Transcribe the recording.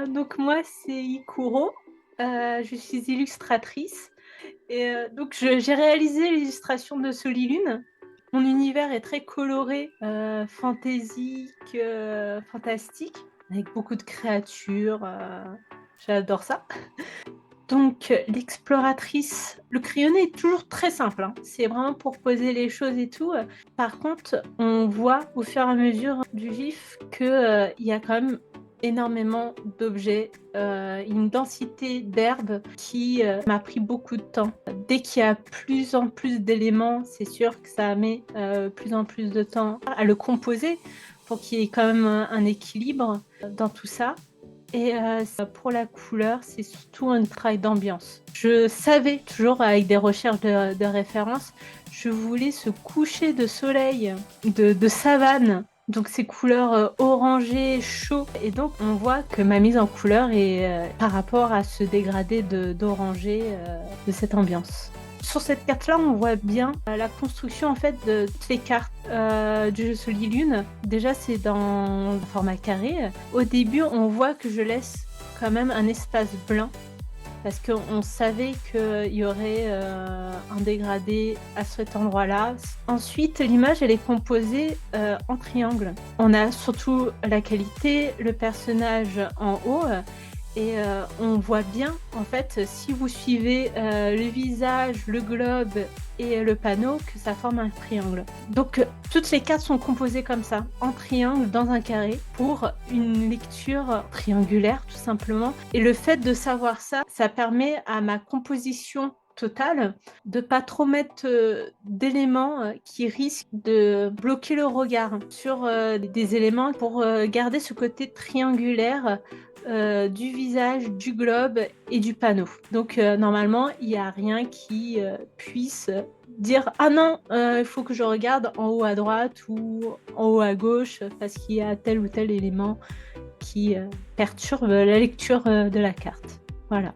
Donc moi, c'est Ikuro, je suis illustratrice et donc j'ai réalisé l'illustration de Solilune. Mon univers est très coloré, fantaisique, fantastique, avec beaucoup de créatures, j'adore ça. Donc l'exploratrice, le crayonné est toujours très simple, hein. C'est vraiment pour poser les choses et tout, Par contre, on voit au fur et à mesure du vif que, il y a quand même énormément d'objets, une densité d'herbes qui, m'a pris beaucoup de temps. Dès qu'il y a plus en plus d'éléments, c'est sûr que ça met, plus en plus de temps à le composer pour qu'il y ait quand même un équilibre dans tout ça. Et pour la couleur, c'est surtout un travail d'ambiance. Je savais toujours avec des recherches de références, je voulais ce coucher de soleil de savane, donc ces couleurs, orangées, chaud et donc on voit que ma mise en couleur est, par rapport à ce dégradé d'orangé, de cette ambiance. Sur cette carte-là, on voit bien, la construction en fait de toutes les cartes, du jeu Solilune. Déjà, c'est dans le format carré. Au début, on voit que je laisse quand même un espace blanc parce qu'on savait qu'il y aurait, un dégradé à cet endroit-là. Ensuite, l'image, elle est composée, en triangle. On a surtout la qualité, le personnage en haut, et on voit bien, en fait, si vous suivez, le visage, le globe et le panneau, que ça forme un triangle. Donc toutes les cartes sont composées comme ça, en triangle, dans un carré, pour une lecture triangulaire, tout simplement. Et le fait de savoir ça, ça permet à ma composition totale de pas trop mettre, d'éléments, qui risquent de bloquer le regard sur, des éléments pour, garder ce côté triangulaire, du visage, du globe et du panneau. Donc normalement, il y a rien qui, puisse, dire: «Ah non, il faut que je regarde en haut à droite ou en haut à gauche parce qu'il y a tel ou tel élément qui, perturbe la lecture, de la carte». Voilà.